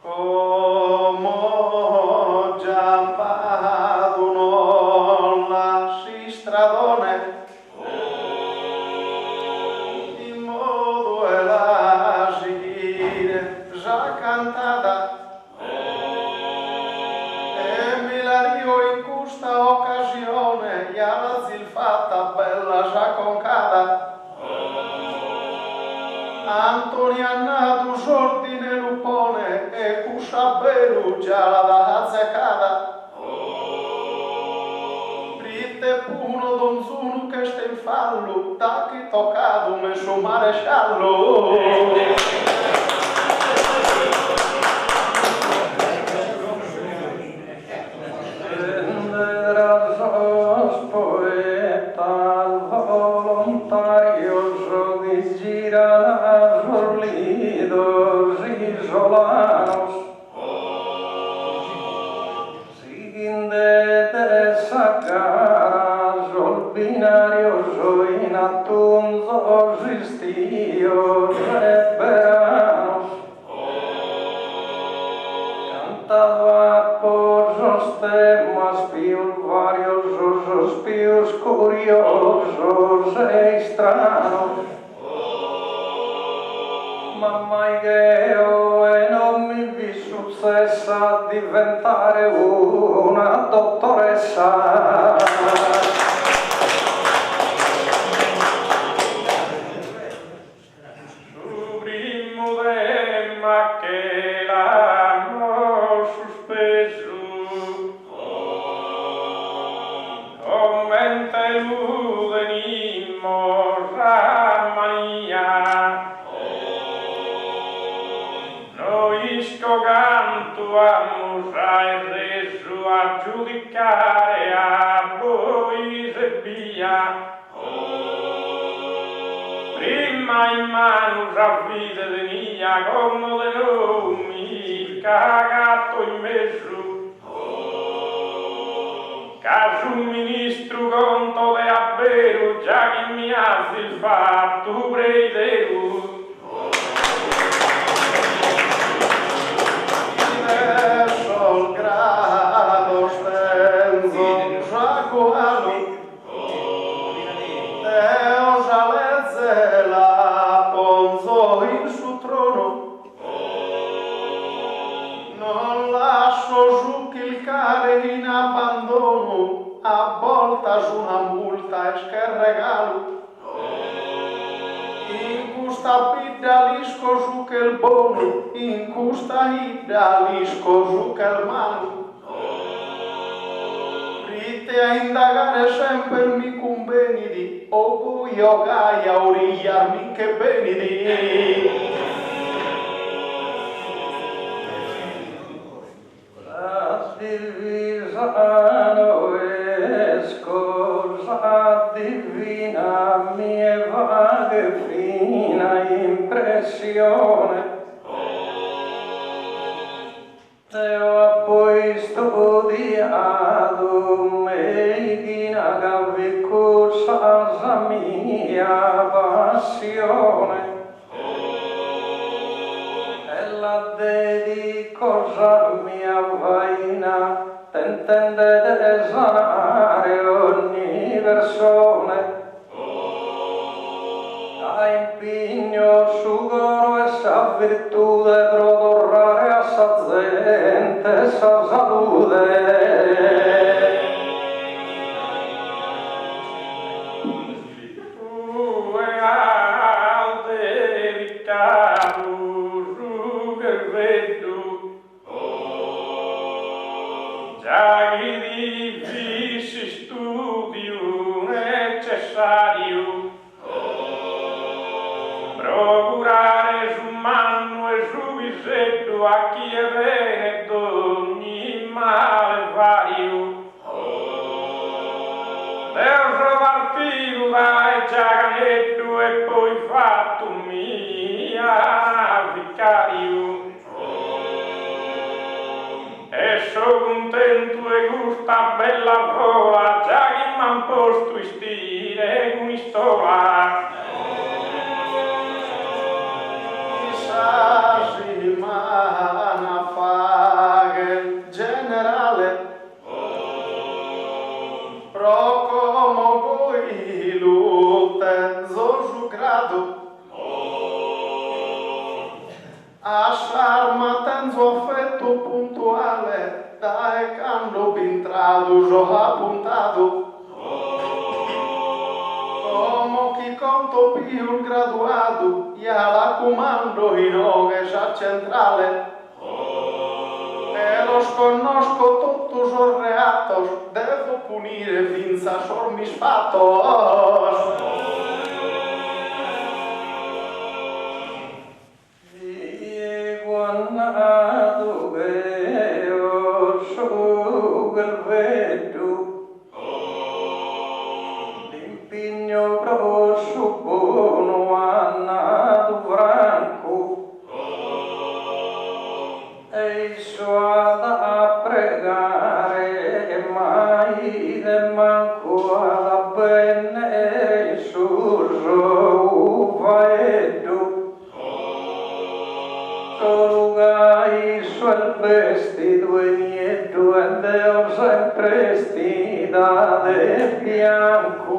Como giampato non lasci stradone, in modo e lasci dire già cantata, e mi la rio in questa occasione, e alla zilfatta bella già concada. Antonianna du ordine lupone e cusciaberu già la da azzeccata. Britte puno donzunu che sta in fallo, tacchi toccato me su maresciallo. Cantava por os temas pius varios, os pius curiosos e stranos. Ma mai che io e non mi vi successa diventare una dottoressa. Su primo tema che l'hanno sospeso, commenta l'udenimo Ramania. Canto a musai reso a giudicare a voi se via. Prima in mano a vita venia come de nomi cagato in mezzo. Caso un ministro conto de avvero già che mi ha il fatto breidero. Sol grado stenzo giacoalo, Deo gialezze la ponzo in su trono, non lascio giù che il care in abbandono, a volta su una multa e scherregalo. In questa pidalisco su che il buono, in questa idalisco su che il male. Rite a indagare sempre mi convenidi, o poi io gaia a origliarmi che benidi. La divisano es cosa divina, mie vaghe fina impressione. E ho poi studiato medina che cosa mia passione. E la dedico a mia vaina, tentende di sanare ogni persone. A impegno sugoro e sa virtude prodorrare a sa gente sa salute. Tu e al dedicato su che vedo, già che difficile studio necessario. Procurare su manno e su visetto a chi è bene d'ogni male vario. Devo partito dai giacanetto e poi fatto mia vicario. E so contento e gusta bella vola, già che m'han posto in stile con istola. Rimana a charma tenzo affetto puntuale, dai cando pintrado, jo apuntado. Como que conto più graduado, e la comando in ogesa centrale. E los conosco todos os reatos, devo punire finza sor mis fatos. Guannado veo sugar vedo l'impegno grosso buono annato franco e suada a pregare mai ne manco alla bene sul vaedo Solugai suel vestito e nieto e Deo sempre vestita de bianco.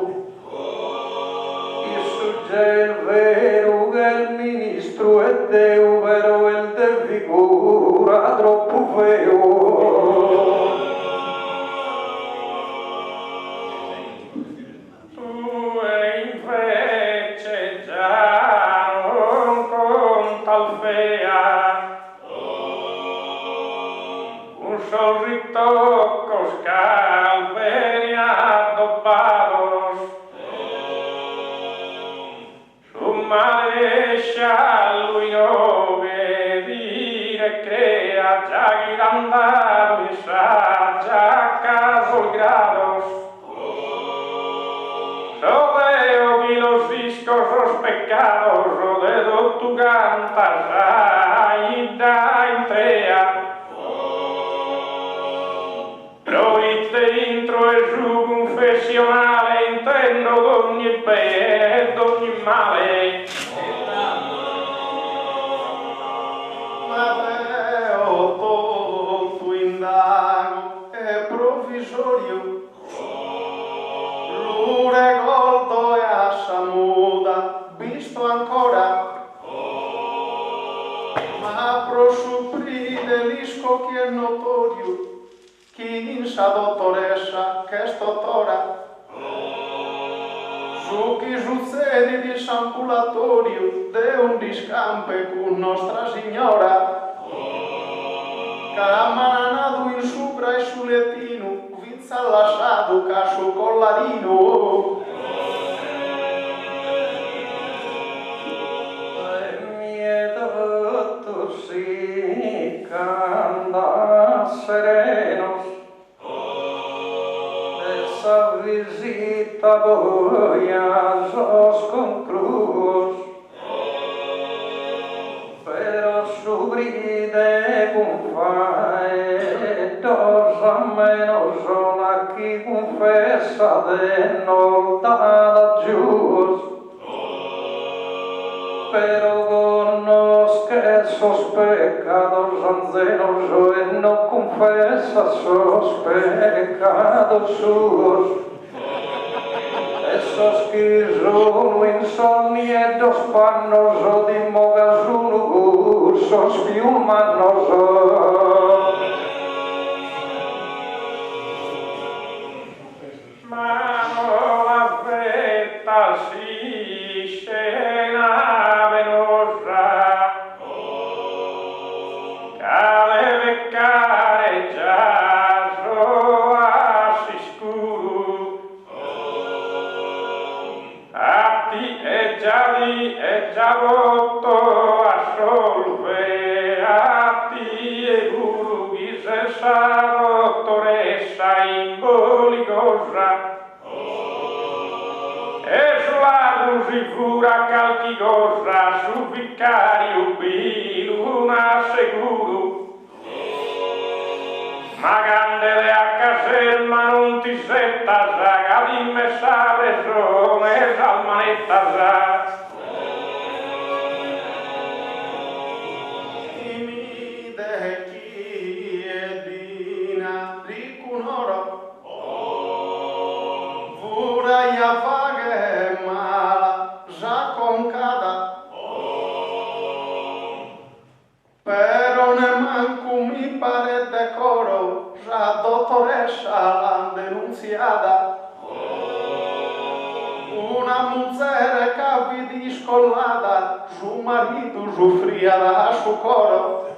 Il sugge vero che il ministro è Deo vero il de figura troppo vero. Tu invece già non conta il fea. Un ritocco scalperi addobbados su marescia lui no dire crea già andado in saggia caso grados so veo que los discos los pecados o de tu cantas ahí da entrea Intro e giù confessionale intendo d'ogni bene e d'ogni male Ma veo tutto indago e provvisorio l'ure goldo e ascia muda visto ancora ma prosupprire l'isco che è notorio chi in sa dottoressa che stottora su chi succede di s'ambulatorio de un discampe con Nostra Signora camanado in supra e su lettino vizza lasciato ca su collarino si canta serenos esa visita voy a los concluos pero su bride confai dos a menos son aquí confessa de nolta gius pero conozca esos pecados anzenos y no confesa esos pecados suyos esos que son insomnietos panos o di mogasunos più humanos mano la vetta si scena già rotto a solve a ti e guru chi se sa dottoressa in boligosa e sulla rusifura calchigosa su vicario biluna seguro ma candele a caserma non ti setta saga di messare sono salmanetta sa Vaghe ma sentenziata. Una muzzera che vidi scollata, suo marito soffria da suo coro.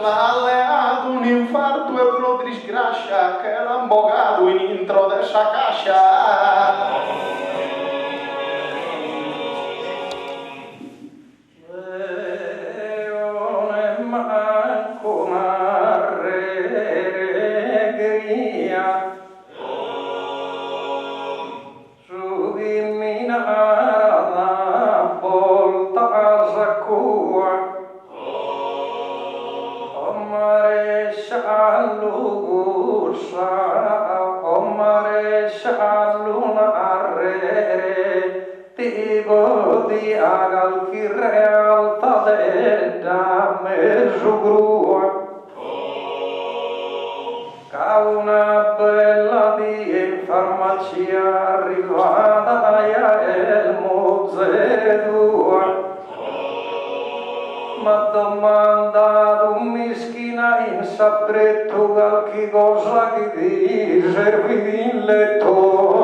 L'ha alleato un infarto e pro disgrazia che l'ha imbogato in intro dessa cascia. Agal chi realtà da me su grua ca una bella di farmacia arrivata il mozzedua ma domanda un mischina in sapretto qualche cosa che ti servi in letto.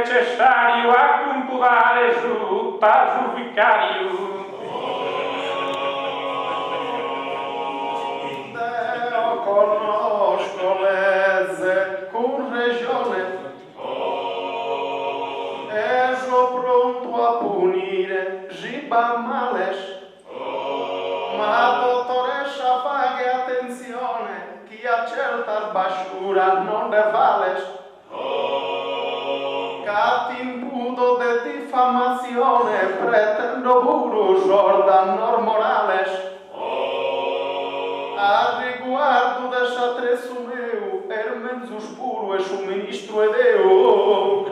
Necessario a computare su vicario. Io conosco lezze con regione e sono pronto a punire giba males, ma dottoressa faghe attenzione chi a certa basciura non ne vales. Imputo de diffamazione pretendo puro Jordan Morales a riguardo dessa tresso meu menzus puro e su ministro e Deo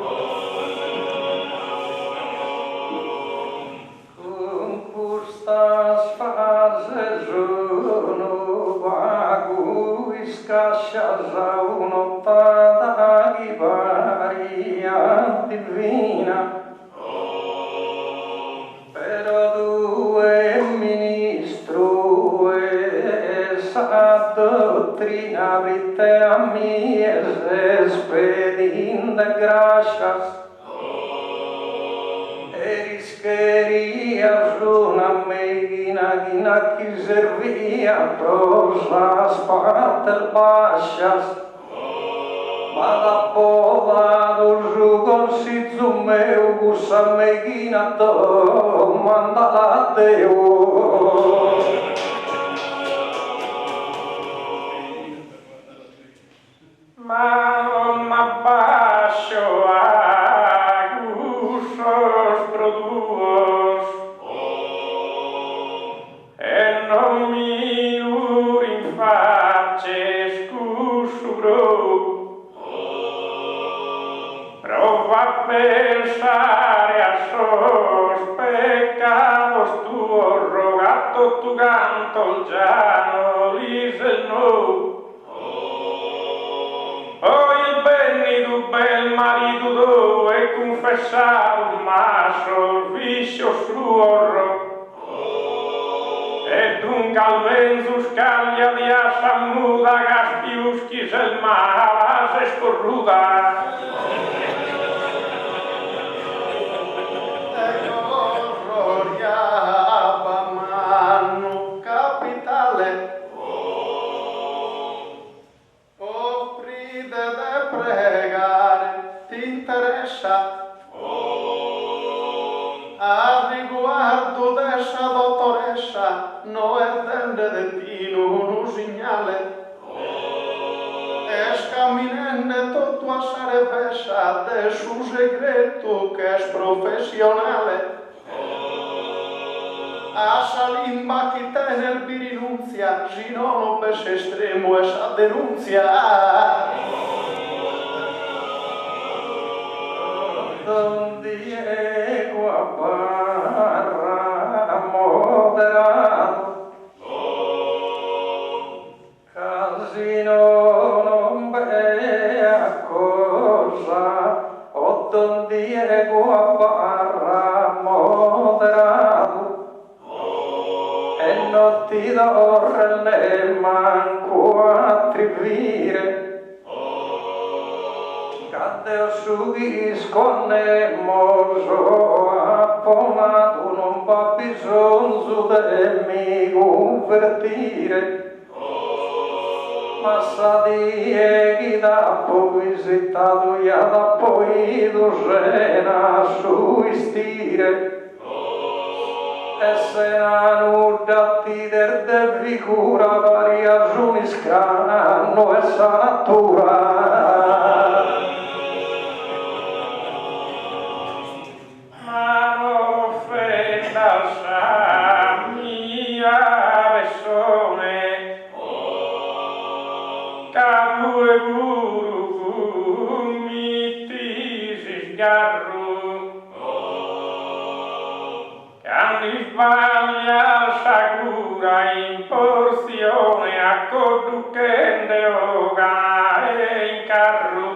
con custas fases uno vago iscascias a un'ottata di varianti divina però due ministro e sa dottrina vite a mie spedin de gracias Querías una meguina que servia prosas partes baixas Mada poda do jugoncito meu Gusa meguina to manda Deo Ma non m'abbascio a gustos produos e non mi rinfacces cusubro prova a pensare a sos pecados tuos rogato tu canto il giano l'isel no bel marito e confessato maso viscio suo e dunque almeno scaglia di assa muda gaspiuschi se il mala se scorruda a riguardo dessa dottoressa no entende de tino un segnale. Escaminende tutto a sarevesa de su segreto que es profesionale. A salimba que ten el rinuncia, si no ves estremo esa denuncia. Don Diego Aparra moderato, casino non vea cosa, o Don Diego Aparra moderato, e non ti dorre manco a trivire. Cadeo sugisconne moso apponato, non va bisogno de mi convertire. Ma sa die chi da poi visitato ya da poi docena su istire. E se non dati de figura variazioni scanno e sa natura. Sbaglia sciagura in porzione a conducende oga e in carro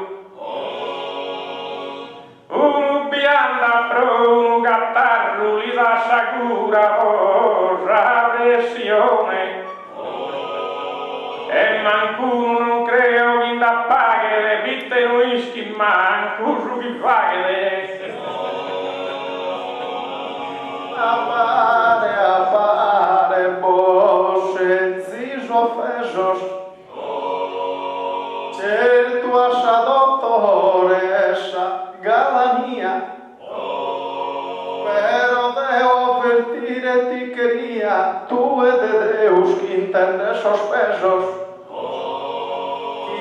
un bianda pro un gattarro li da sciagura vorrà pressione e mancuno non creo che da paghe bitte no ischi manco su chi paghe Apare, bosce, ziso, fejos, certo așa dottore, esa galania, pero deo avvertire ti quería, tu e de Deus que intende esos pesos,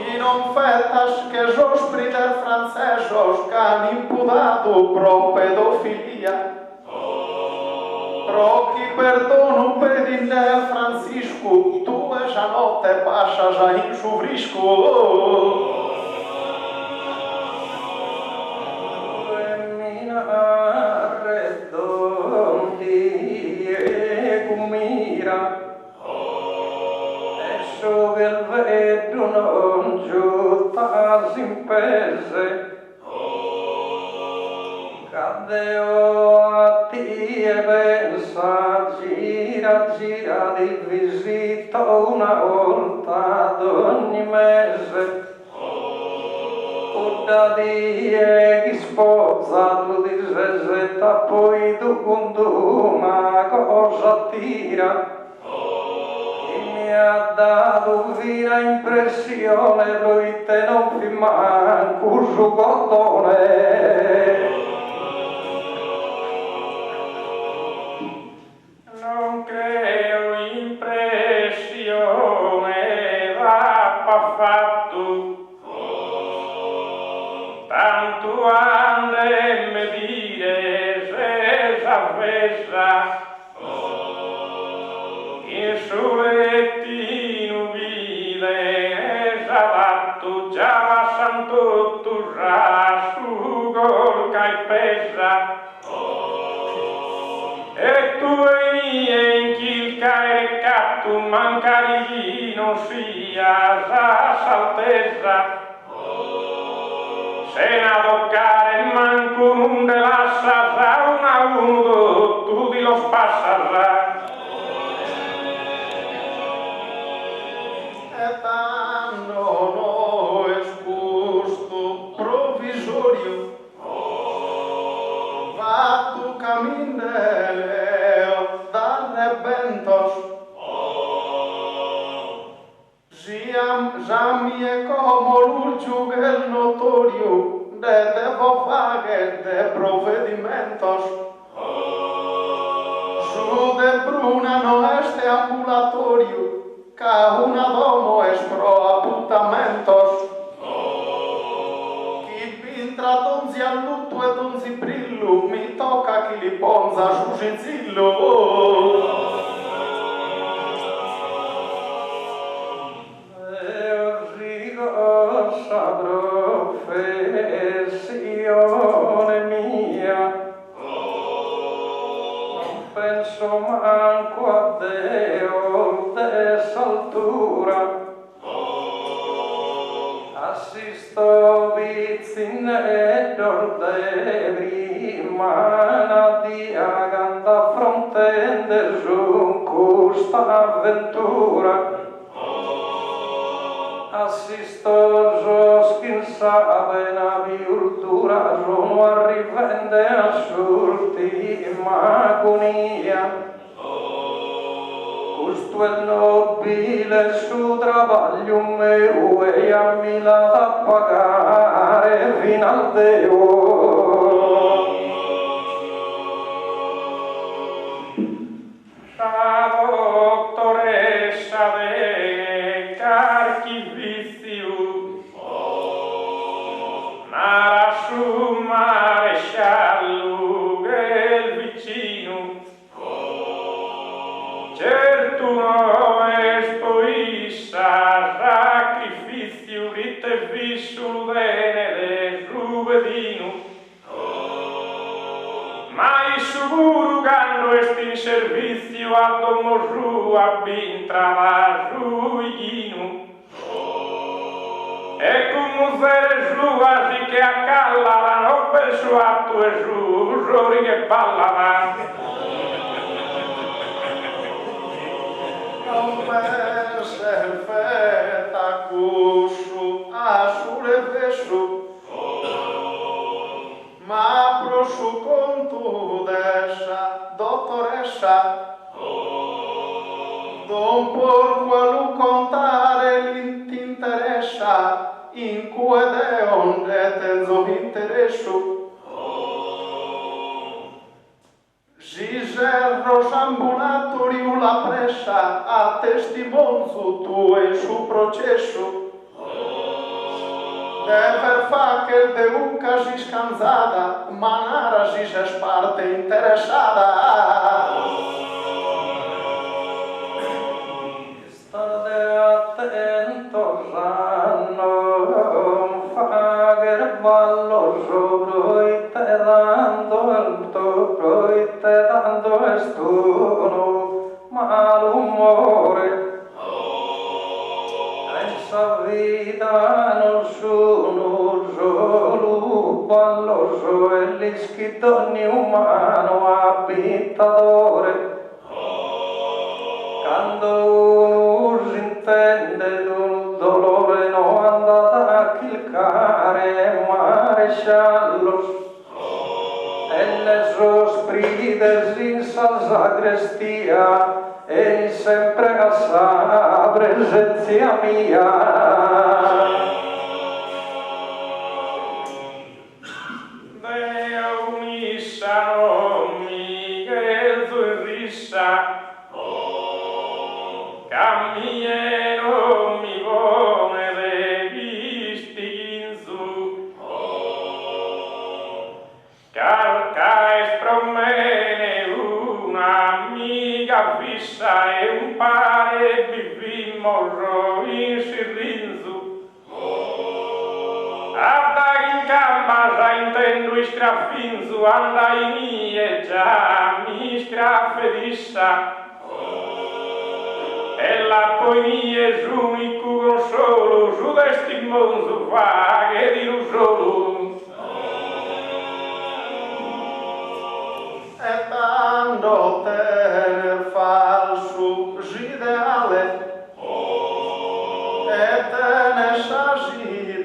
que non fetas que esos brider francesos que han impudado pro pedofilia. Pro chi perdono pedinde a Francisco, tu e già notte passa già in su frisco. Minare dondi e cumira, e so che il vedo non giutta simpese. Cadeo a ti e pensa, gira, gira di visita una volta ad ogni mese. Una die chi sposa, tu dice setta, poi tu con una cosa tira. Chi mi ha dato vira impressione, lui te non fi manco su cordone. Non creo impressione va fatto tanto ande me dire se s'avvessa in su lettino vide s'adatto già la santo turra su gol che pesa e tu e in chilca e catto mancari non sia sa saltezza se na toccare manco un de lascia sa una uno tu di los passarà E tanno no es gusto provisorio, va tu camin de leo dar ventos. Jamie como l'ulcio el notorio de devovague de provedimentos. Su de bruna no este ambulatoriu, ca una domo es pro appuntamentos. Chi pintra donzi allutto e donzi brillu, mi tocca chi li ponza giugizillu. Professione mia, non penso manco a Deo d'esaltura, assisto vizzin ed ordebri, mana di aganda frontende giù questa avventura. Assisto Joskin Sabena virtura sono arrivende assurti magonia. Questo è nobile suo travaglio meu e a mi la da pagare fino al Deo. La dottoressa de carchi viziu, nara su maresciallo del vicino, certo no espoissa sacrificio rite vissu bene del ruvedino, mai suburu gando est in servizio a domo rua bintra la ruigino. E come zere giuvasi che accallavano per suo atto e giù, giuri che ballavano. Non penser feta cussu, asure vessu, ma pro su contu dessa, dottoressa, don por qualu contare l'interessa, in cui deon et enzo interessu. Giserros ambulatoriu la pressa, a testimonzu tu in su processo. Dever facel de uca si scanzada, manara si es parte interessada. State attentos a non fager ballo sopra y te dando el toro y te dando estuno malumore. Esa vida non sono solo balloso e l'ischito umano abitadore. Quando uno si intende d'un dolore non andata a chilcare maresciallos e le sosprides in sacrestia e sempre a sa presenza mia. Deo unissa non mi gelzo in rissa, cammie non mi vuole de visti ginzu, calca espromene un'amica fissa e un pare vivimmo in sirinzu. Adda in gamba già intendo istrafinzu, anda in mie già mi strafedissa. E la poinie giù mi cugon solo, giù d'esti monzu vaghe di solo. E tanto tener falso gideale, e tener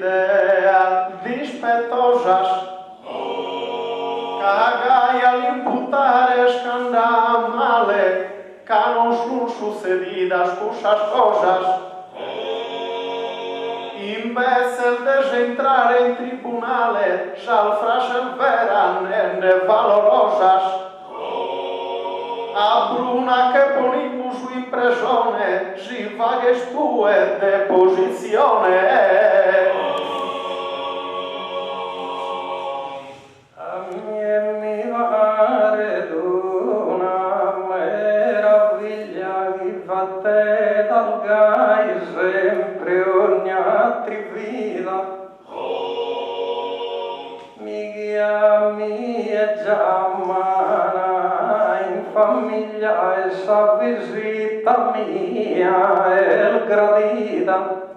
idea dispettosas, cagai all'imputare scandamale, ca non son sucedidas cusas cosas. Imbecil de entrar en tribunale, xal frasen veran ende valorosas. A bruna que ponimos o impressione, si fa che stue deposizione. A me mi pare d'una meraviglia che fa te dal gai sempre ogni attrivita. Mi chiami e chiamana in famiglia e sa visita mia è gradita.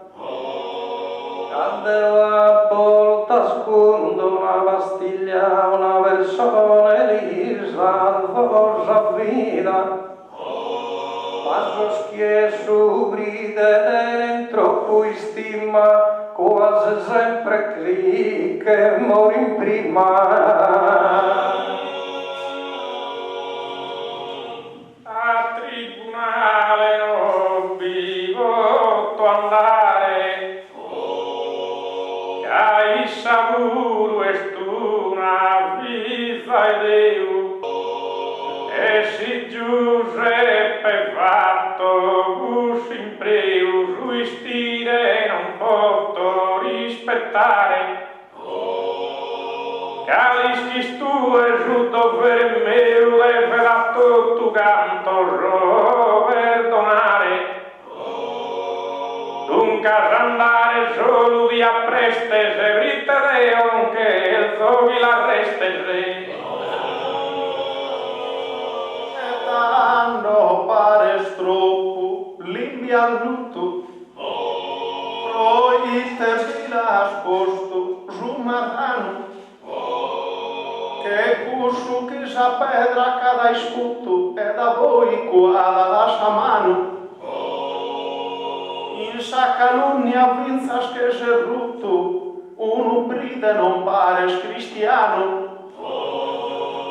Quando a volta scondo una pastiglia una persona lisa cosa vita. Ma schieso bride dentro cui stima quasi sempre qui che mori prima. A tribunale non vi posso andare, che hai saputo una vita e Dio, e si Giuseppe fatto così impreu, sui stile non posso rispettare. Calischi tu e giusto per me, leve da tutto canto, perdonare. Dunque andare solo di appreste, se vrite Deo, che il zovi la reste se. E tanto pare stroppo, limpia lutto, poi te vi l'asposto, su marrano, che curso che sa pedra cada iscutto e da voi quada lascia mano. In sa calunnia vinzas che se rutto, un bride non pares cristiano.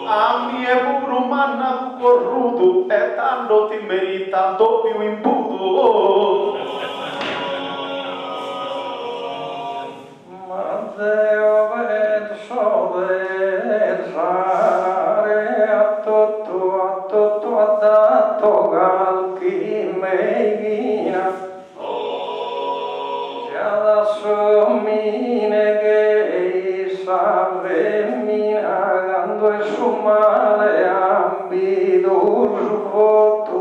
A mie puro manna tu corruto e tanto ti merita il doppio imputo. Ma Deo verso versare a tutto ha dato qualche meghina. Già da somine che sa femmina quando è su male ambito su voto.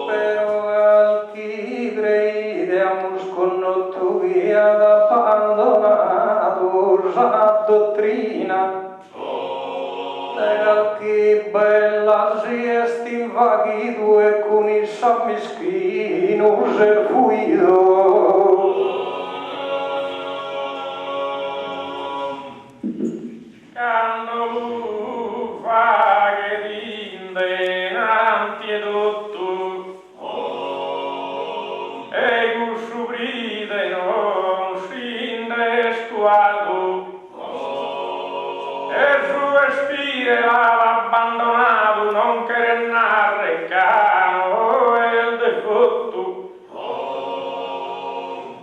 Però qualche prede a musconnotto via abbandonato sa dottrina. Che bella si è stinvaghito e con il sa mischino se fuido. Quando lu fa che rinde innanti e tutto, e cuscio bride non scinde stuato, e su spire l'ha abbandonato, non che narre cano e il defotto.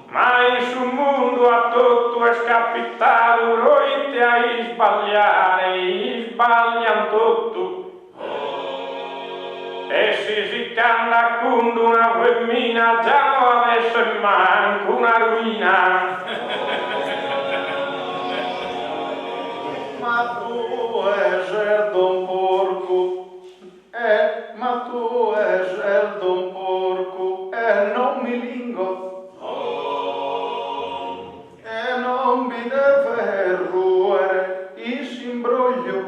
Ma in su mondo a tutto è scapitato, noi ti hai sbagliare, sbagliano tutto. E si canta con una femmina, già non avesse manco una rovina. Ma tu è don porco, ma tu è don porco, e non mi lingo. E non mi deve ruere il imbroglio.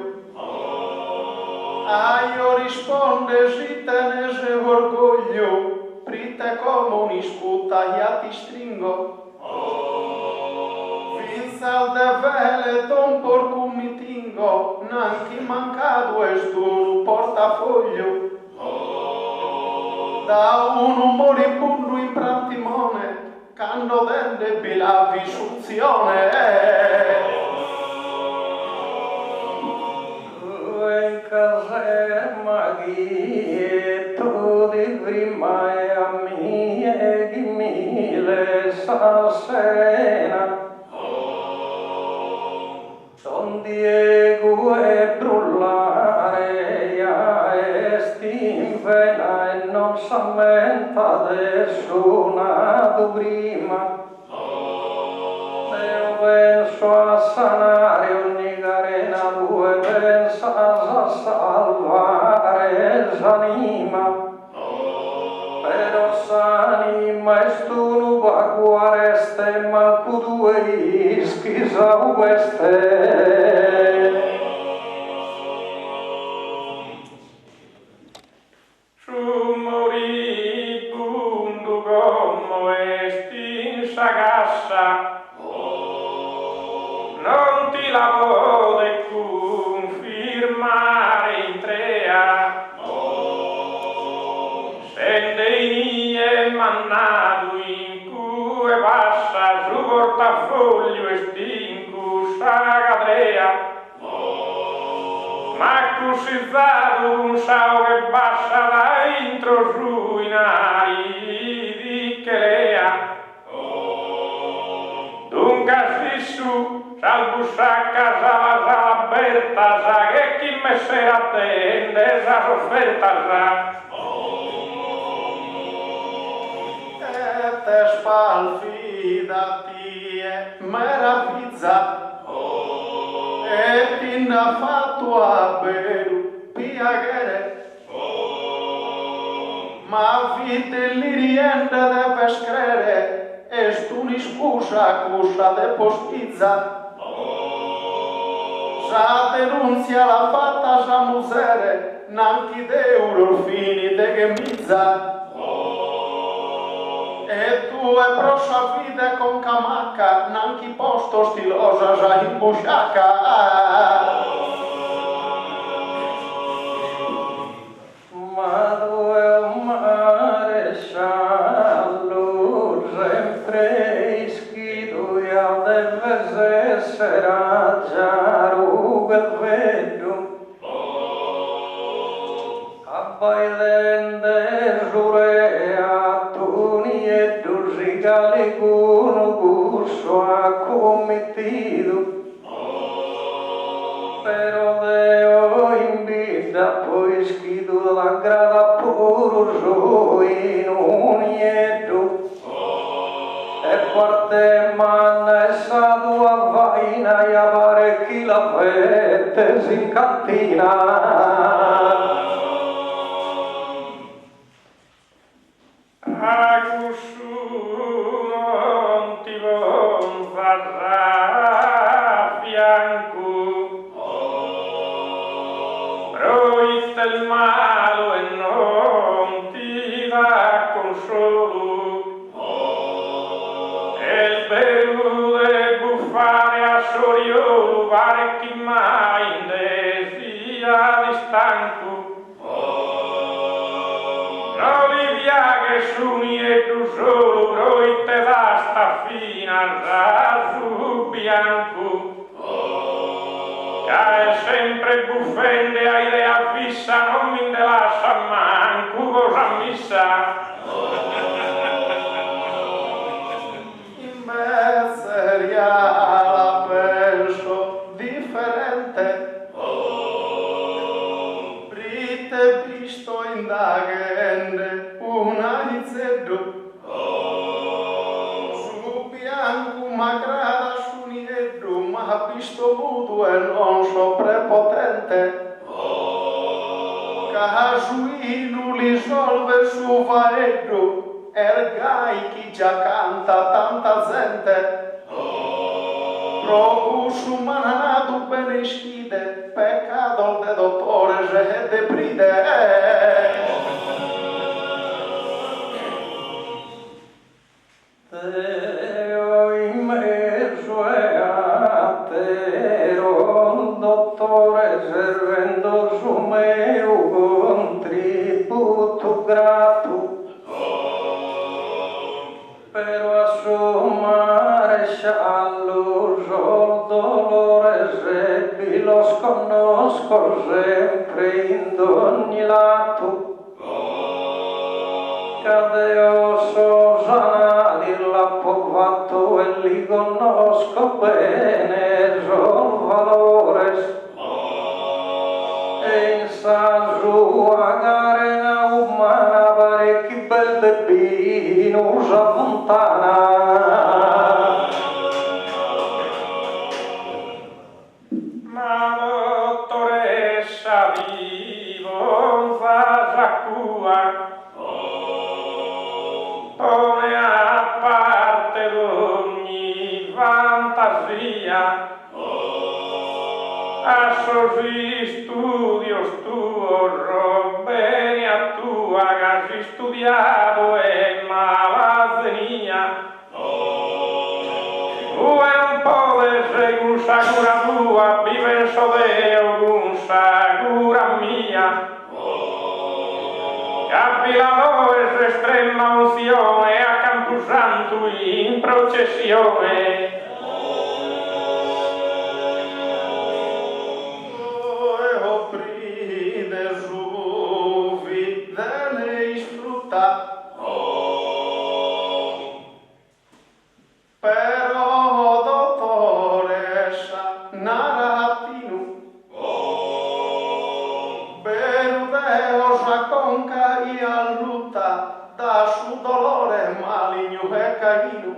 Io risponde si te ne se orgoglio, prite come un'iscuta io ti stringo. Vinza de vele ton porco mi tingo, nanchi mancato e stu portafoglio. Da un moribondo in prantimone, cando dende la visuzione. In caserma chi tu di prima e a mie chi mille sa sena. Don Diego e brullare, ja e stinvena e adesso nato prima. Io penso a sanare ogni carena, tu pensa a salvare s'anima. Però s'anima e tu non va guareste, ma tu ischi sa queste. Su moribundo como esti in sagassa, non ti la vuole confermare in trea. Sende e mannato in cui passa su portafoglio e stinco sagadrea. Ma cusizzato un sao che bassa da intro su in ari di Chelea. Dunque si su, salbussa a casa la sala aperta, sa che chi me se attende, sa sofferta sa. Te spalfidati e meraviglia e ti ha fatto a beru piacere, ma vite li riende de pescrere e stu ni scusa cusa de postizza. Sa denunzia la fatta sa musere, nanchi d'euro fini de gemizza. E tu e prosa vide con camacca, nanchi posto stilosa già in busciacca. Ma tu è un maresciallo, sempre ischido, ja deve essere a giaro quel vedo. A bailende giurea, tuni e dosigali con gusto a commettido. Pero deo in vita poi schido la grada puro in unieto. E parte manna e sa tua vaina e apparecchi la fette in cantina. Non ti vuol far fianco, proitta il malo e non ti dà consolo, e il bello de buffare a soriolo pare chi mai in desia di stanco. Che suni e tu solo noi te da sta fina raso bianco, che è sempre buffende a idea fissa, non mi te lascia manco cosa missa. Invece la penso differente, brite visto indagende una izeddu su bianco magrada su nieddu ma visto muto e non so prepotente casuino li solve su vaeddu ergai chi già canta tanta gente Procusu mananato bene schide peccato de dottore se de pride Teo in mezzo e a tero, dottore, servendo su meu contributo grato, però a suo maresciallo il dolore seppi, lo sconosco sempre in ogni lato. Cadeo so sanali la povato e li conosco bene son valores e in sa sua carena umana parecchi bel Ma dottoressa vivo fa cua, pone a parte d'ogni fantasia, a sosi studios tuo, bene a tua, che hai studiato e malattia. Un po' de con cura tua, vi penso Deo con cura mia. Capiladores estrema unzione a Camposanto in processione. Però dottoressa Naratinu Berudeo Jaconca e a luta da su dolore maligno e caíno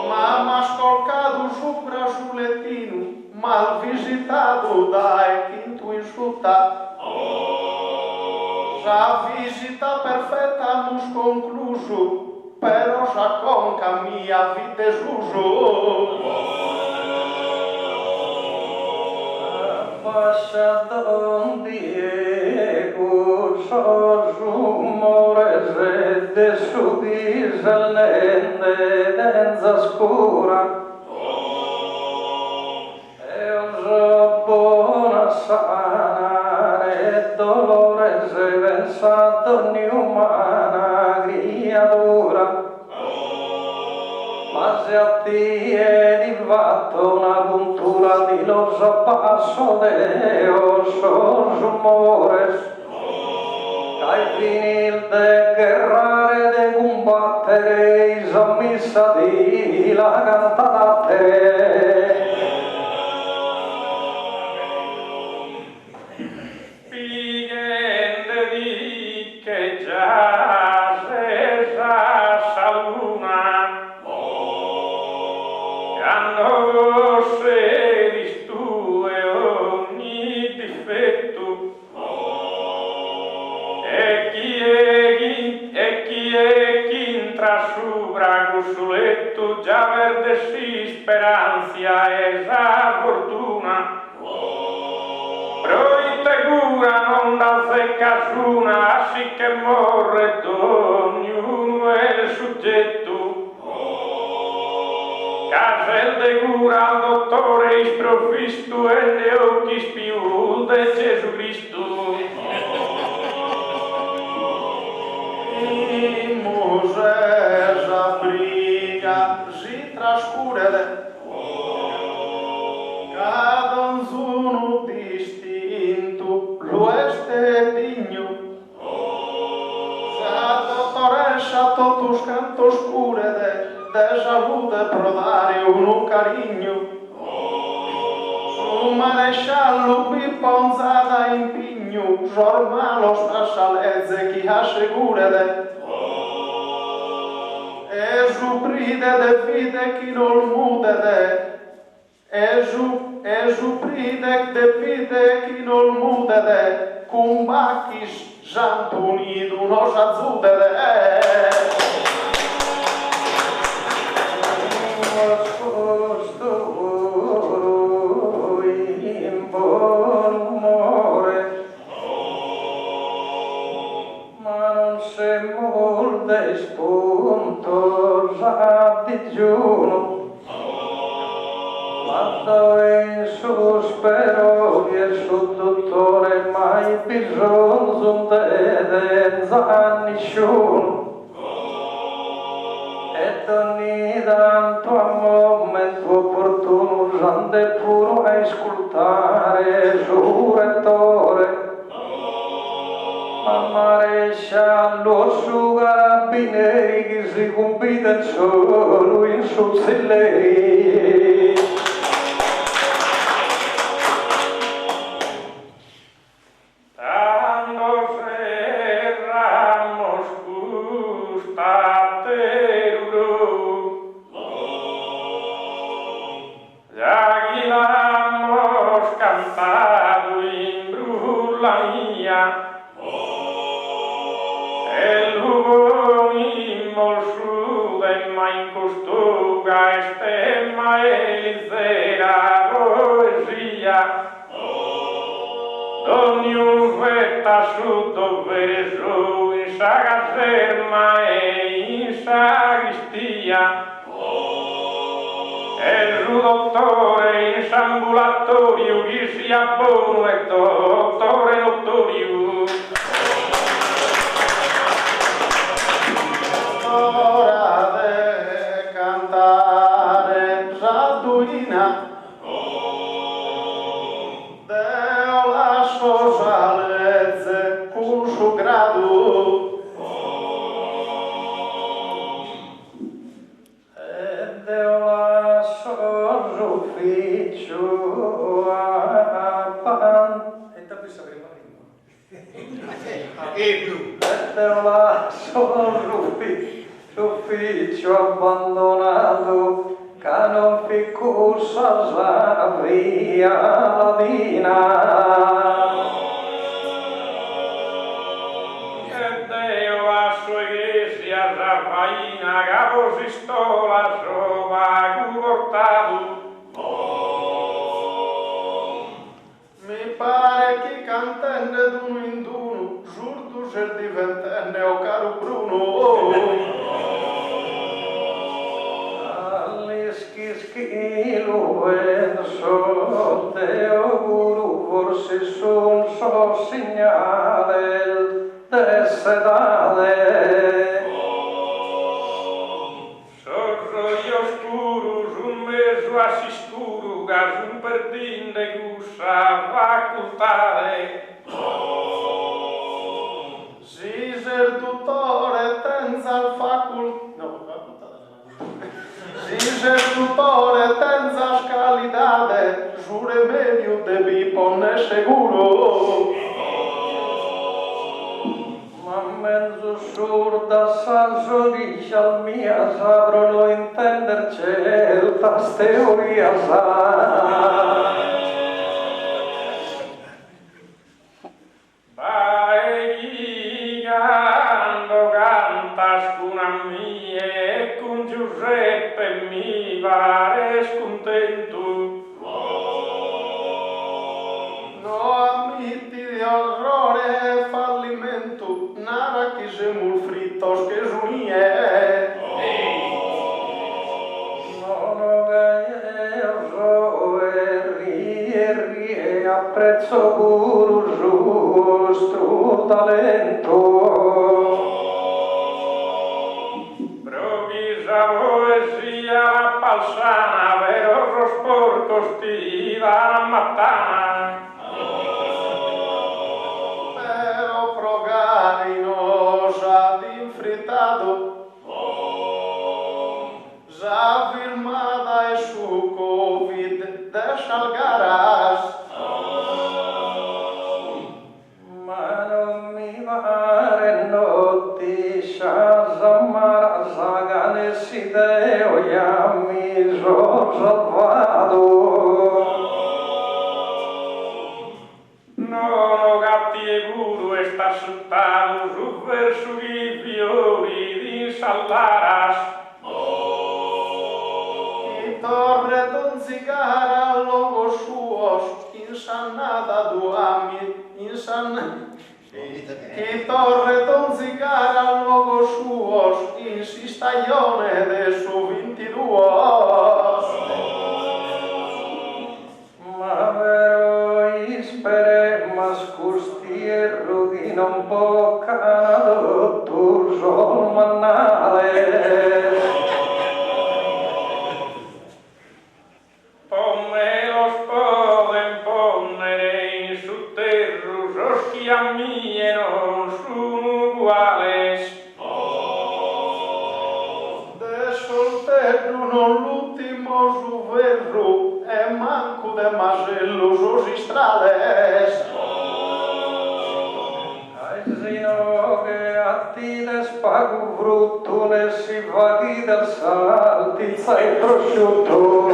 Mamma scolcado supra sul lettino mal visitato dai quinto insulta già visita perfetta mus concluso però Jaconca mia vita desuso Ambasciador Diego, sos rumores de su disalende denza scura. Eo buona sanare dolores vensato ni umana criatura. Ma se a te è arrivato una puntura di losa passo Deo sos rumores ai fini de guerrare de combattere isa missa di la cantate Figende di che già se sa luna hanno sedi tue ogni difetto e chi è chi intrasubra sul letto già verde si speranzia e sa fortuna proite cura non da zecca suna assi che morre ognuno è il soggetto Casel de cura al dottore isprovvisto e ne occhi spiù de Gesù Cristo. I Mosè s'abriga, si trascurere Cadon sono distinto, l'oeste digno Sa dottoressa totus cantos curede de salute pro dare un carigno su maresciallo pipponzata in pigno sormalo strassalezze chi assicurede e su pride de vide chi non mudede e su pride de vide chi non mudede cum bacchis Sant'unido nos azzudede costoro in buon umore ma non se molde spunto già digiuno ma dove in sospero e su dottore mai bisogno de nessuno et ogni tanto a momento opportuno usande puro a ascoltare su rettore ma maresciallo su carabinieri che si compite solo in suzzelleri Águila su dove su in sa caserma e in sagristia e il dottore in s'ambulatorio chi sia buono e dottore notorio. Ora de cantare Giaduina Deo lascio salezze con suo grado ed io lascio l'ufficio a pan e da qui sapremo ed io lascio l'ufficio abbandonato che non fi corsa già via ladina. E Deo a sua iglesia Raffaina capo si stola sova portato. Mi pare che cantende d'uno in uno, giurto c'è diventenne o caro Bruno. Schilo verso te auguro forse son so segnale d'esse dale. Sorro io oscuro, un meso assisturo, che un perdin de gussa facultade. Siser tutore tenza al Siser tutore tenza scalidade, giure medio debi ponne seguro. Ma mezzo sorda saggio dice al mia saprò lo intender certas teorias. Vai gigando cantas con a mie e con Giuseppe mi pare scontento. No ammitti di orrore e fallimento, nara chi se mul frittos che giunie. E apprezzo pure giusto talento. Provvisa poesia la palsana, vero sporco stiva la mattana. Pero progaino già d'infrittato, già firmata e su Covid descial garas. Ma non mi pare notizia zamara zagane si deo ja mi so salvato. Nono gatti e guru e sta sottato su verso i fiori di Sallaras. I torre donzigara logo suos, insannata duami, I torre donzigara logo suos, in si stagione de su 22. Ma vero ispere mascustierro di non può canado tu sol mannale. Pomme lo spoden ponnere in su terru, roschi a mie non sono uguales. De solterru non l'ultimo su verru, e manco de masello sus istrales. Sino che a ti ne spago frutto ne si vaghi del saltizza e prosciutto.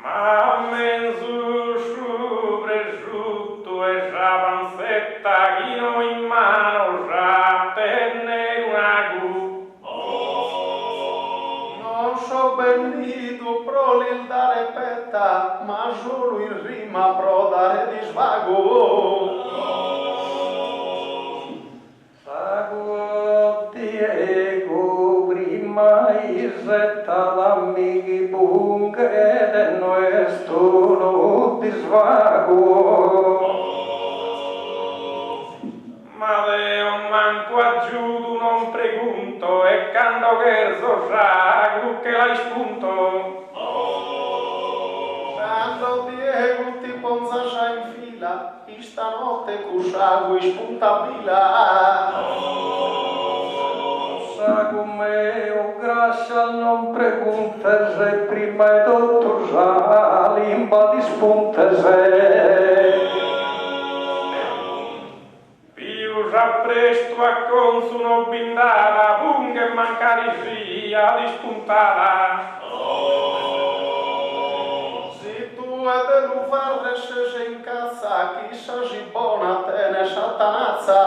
Ma mezzo su presciutto e ravanzetta chino in mano già tenne una gu. Non so so benito pro il dare petta, ma solo in rima pro dare di svago. Sago Diego prima isetta l'amici bunche del nuestro di svago. Ma Deo manco aggiuto non pregunto e canto cherzo sagu che l'hai spunto. Quando Diego ti ponza già in fila, e stanotte cusciago spunta bila. Sago meo gracia non preguntese prima e tutto già limba di spuntese. Già presto a consuno bindara, bunghe mancari sia di spuntara. Se tu è dello fare scese in cassa, chissà si buona te ne satanazza.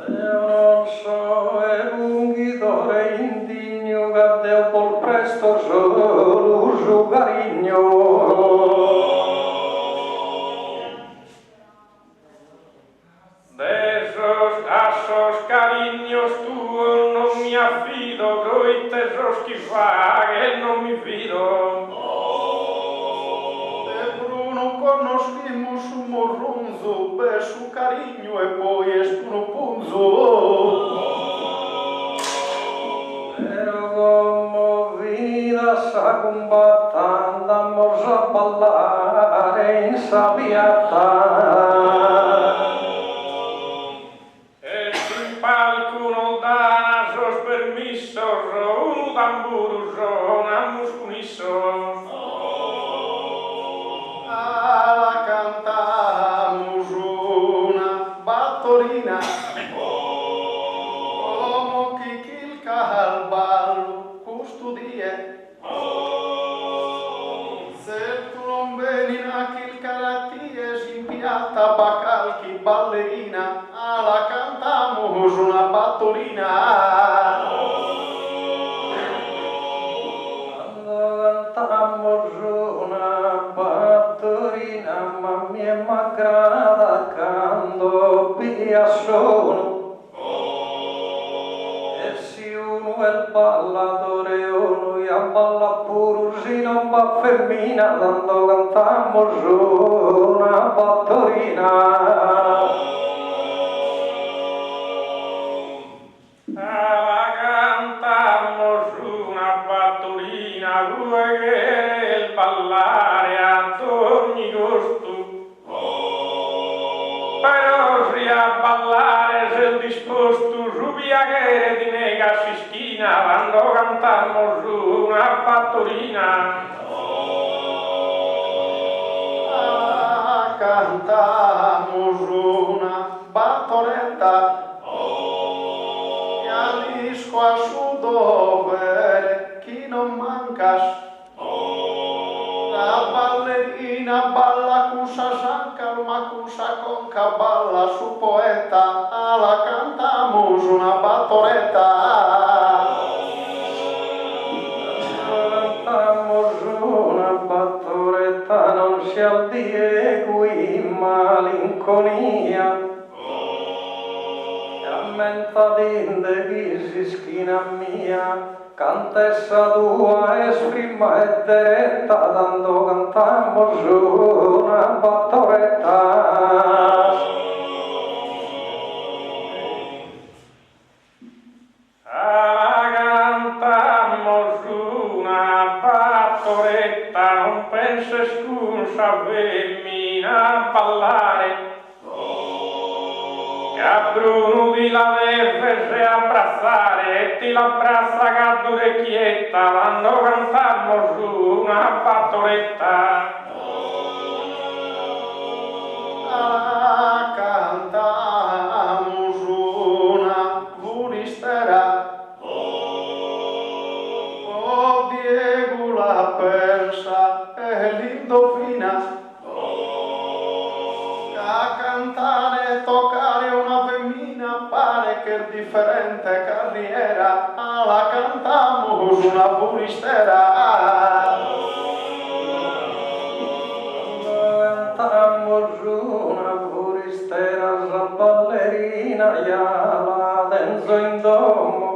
Io non so e bunghi d'ore indigno, gadeo pol presto solo giugarigno. Assos cariños tuos non mi affido, groite sos chi fa che non mi fido. E Bruno conoscimos su morronzo, beh su carigno e poi estuno punzo. Pero como vida sa combatta andamos a ballare in sabiata. Palco non dà sos permisso, un tamburo una muscunisso. Alla cantamos una battorina, come chi chilca al ballo, custodie. Se tu non veni a chilca tie, si impiatta bacalchi ballerina, alla cantamos una battorina. Quando cantamos una battorina, ma mi è m'aggrada quando via sono. E se uno è il ballatore, uno e a balla pure, se non va femmina, quando cantamos una battorina. Due che il ballare ad ogni gusto, però si a ballare se il disposto su via che di nega si schina quando cantammo su una fattorina. Cantamos una battoretta e alisco a su dovere chi non mancas. La ballerina balla cusa sanca, ma cusa conca balla su poeta, alla cantamos una battoretta. Cantamos una battoretta, non si addie qui malinconia. Rammenta dinde chi si schina mia, cantessa tua esprima e diretta, tanto cantamos una battoretta. Cantamos una battoretta, non penso scusa femmina a ballare. Che a Bruno di la deve se abbracciare e ti l'abbraccia che d'orecchietta quando cantammo su una battoretta. Cantamos una funistera, oh Diego la pensa e l'indovina. A cantare e toccare una femmina pare che differente carriera alla una puristera. Cantammo una puristera, la ballerina, ya la denso in domo.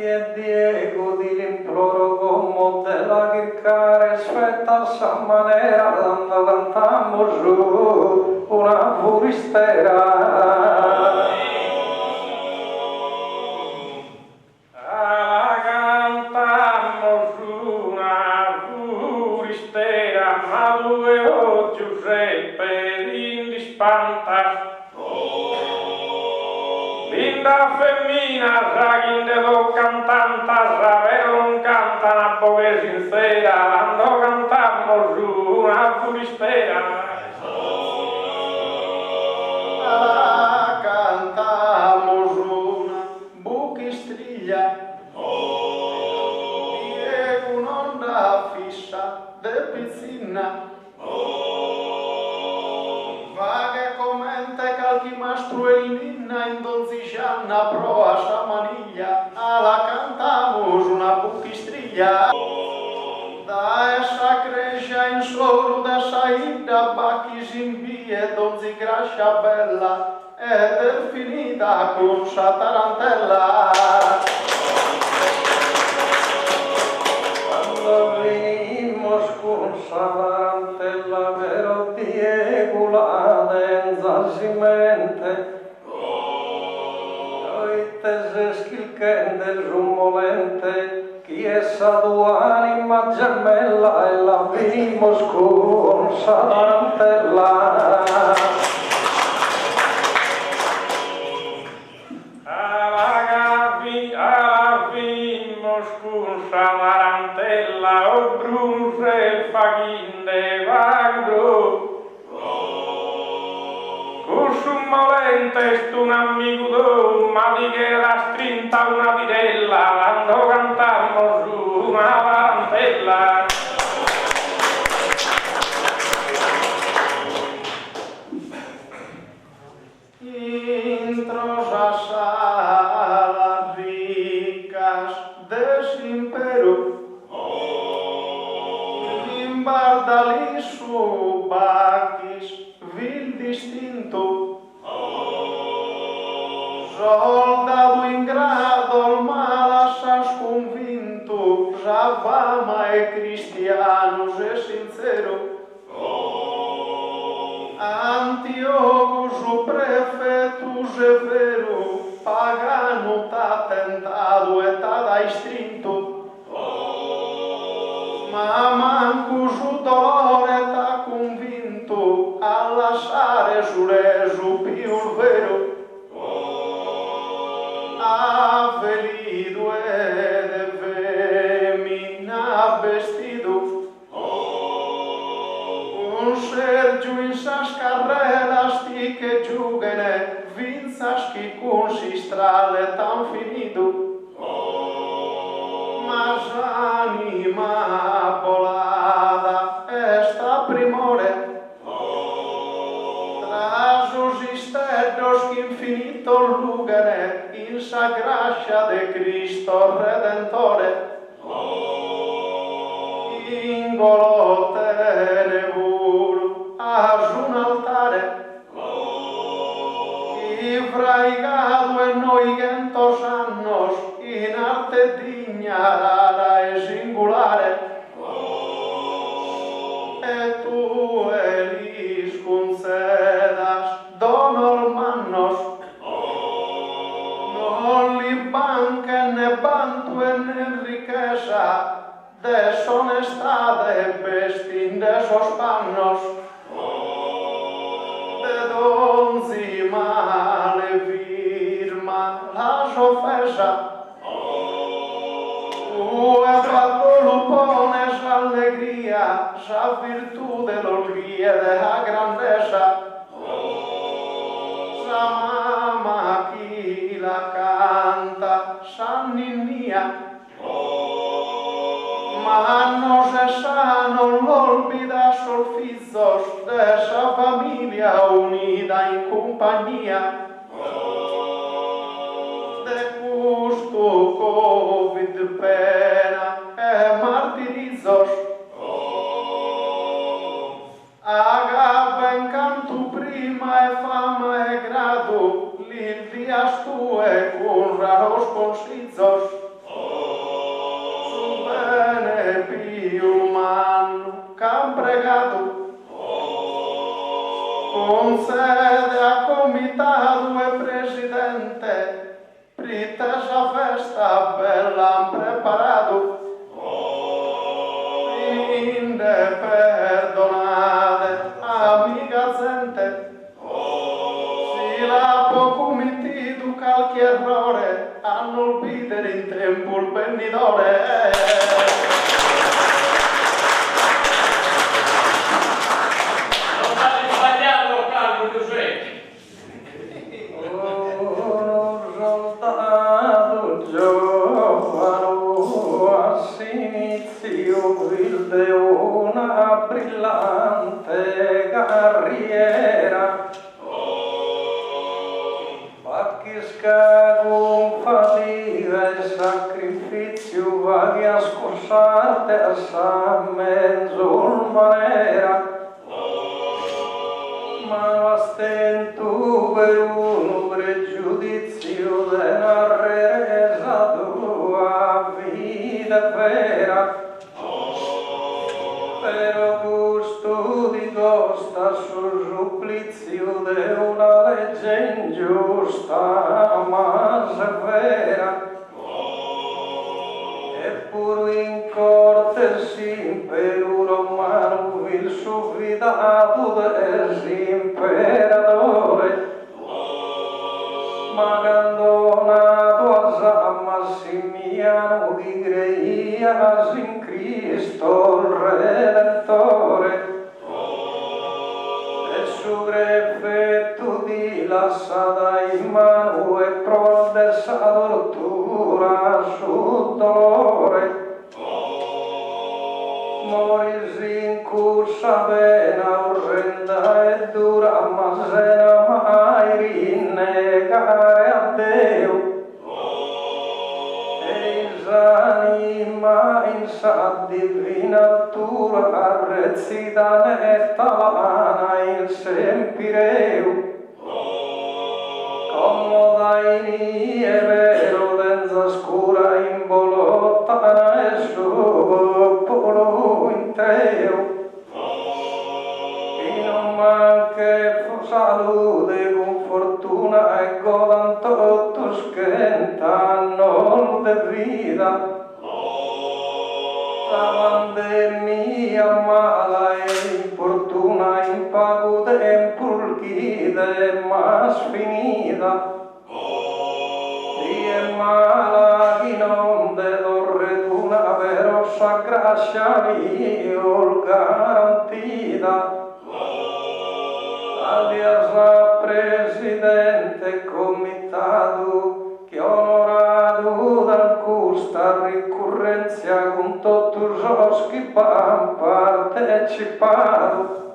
E Diego di l'imploro come della chircare sfetta sa manera quando cantammo giù una puristera. La cantammo giù una puristera, ma dove ho Giuseppe di spanta. Linda femmina, raginde do cantanta, ravero non canta una boche sincera, quando cantammo giù una puristera. Cantammo giù una buchistriglia, e un'onda fissa de pizzina. Vaghe commente calchi mastruellina in donzicianna proa sciamaniglia, alla cantamus una buchistriglia. Da essa crescia in soro da saida bacchis in vie donzi grascia bella ed è finita con sa tarantella. Quando venimmo con sa tarantella vero Diego la densa si mente. Noi teseschi il candel rumolente, chi è sa tua anima gemella e la venimmo con sa tarantella. Alla vimmo scursa marantella, o brunse il fachin de vagro. Cursum molente stu un amico ma di che la strinta una vidella, quando cantammo su una tarantella. Intro sala ricas desimpero, imbardali su bacchis vil distinto, soldado in grado malasas convinto, Zavama e cristianos e sincero. Antiochus o prefetus e vero, pagano t'ha tentado e t'ha dai strinto, ma mancus o dolore t'ha convinto a lasciare sull'esu più il vero. Avvelido ed femmina vestido, un Sergiu in sas carreras ti che giugene, vinzas chi con si strale tan finito. Mas anima volada esta primore, tras os isterdos que infinito lugane, in sa gracia de Cristo Redentore. Ingolo tenebur as un altare, ifraigado en noigentos annos, in arte digna, rara e singulare. E tu elis concedas donor mannos, non li banquen ne bantuen en riqueza, deshonestade vestin de esos pannos, de donzi male firma las ofesa, e fatto lupones alegría, sa virtude l'orgia de la grandeza, sa mama chi la canta, sa ninnia, manos e sano l'olvida solfizos de esa familia unida en compañía, de justo conocidos su bene più umano c'han pregato con sede a comitato e presidente pritesa festa bella han preparato inde perdonate amica gente si la può commettito qualche errore hanno il bidere in tempo il venditore Non state sbagliando, Carlo Giuseppe. Un soldato giovane a sinizio vide una brillante carriera Pacchisca con fatica e sacrificio va che a scorsarte a sa mezzo manera ma stento per un pregiudizio della resa tua vita vera però gusto di costa sul supplizio di una legge ingiusta ma severa eppur in corte s'impero romano il sufidato dell'imperatore ma abbandonato a San Massimiano di Greia in Cristo il Redentore e su effetto di lassata in mano e prodessa tortura su dolore morisi in corsa pena orrenda e dura ma se ne mai rinnegare a Dio e s'anima in sa divina altura arrezzita netta lana in sempireu comoda in è vero denza scura in bolotta e suo popolo intero e non manca salute con fortuna e godan tutto schentano de vita la pandemia mala e importuna in pago tempo chide mas finita e mala chi non de torreduna però sa grazia io garantita alias presidente comitato che onorato dal custa ricorrenza con tutti i oschi han partecipato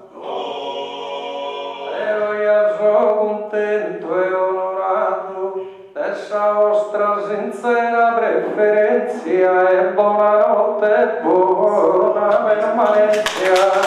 però io sono contento e onorato dessa vostra sincera preferenza e buonanotte e buona permanenza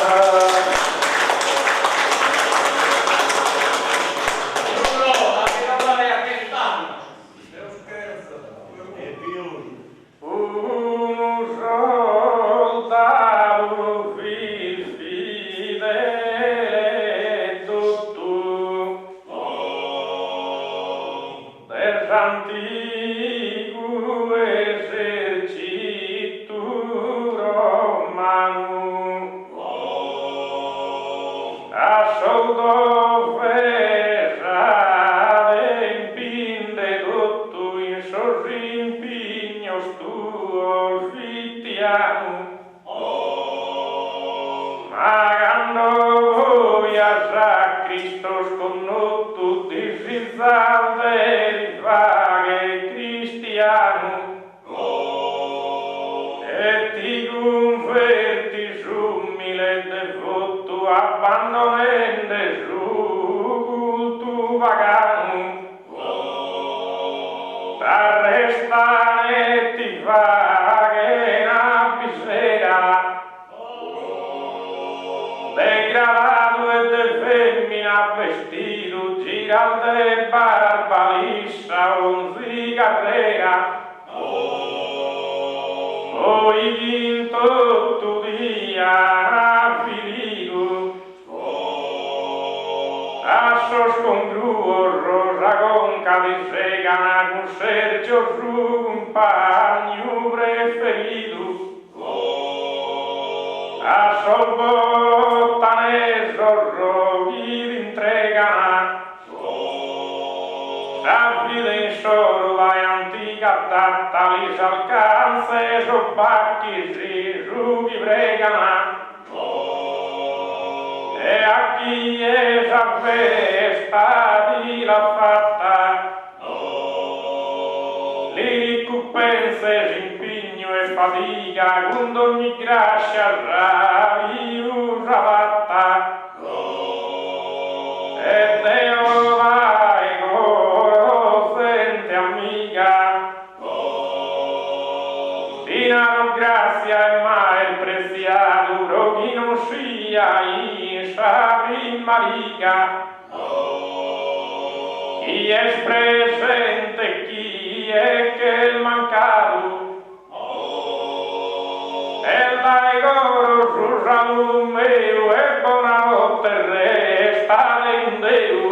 vestito, giralde, barba lissa, un zigarrera prega. Poi vinto tu dia filido, assos con gruo rosa con cadisegana con Sergio su compagno preferido. Assol bottanes orrovi d'intregana, Davide in solo la antica data li alcanze o bacchi si rubi bregana. E a chi è già festa di la fatta, li ricompense impegno e fatica con ogni grazia ravi usavatta. E Deo vai coro sente amica, dinaro grazia e mai preziato roghi non sia in sabri marica. Chi è presente, chi è che è mancato, e dai coro sul saluto mio e buonanotte resta in Deo.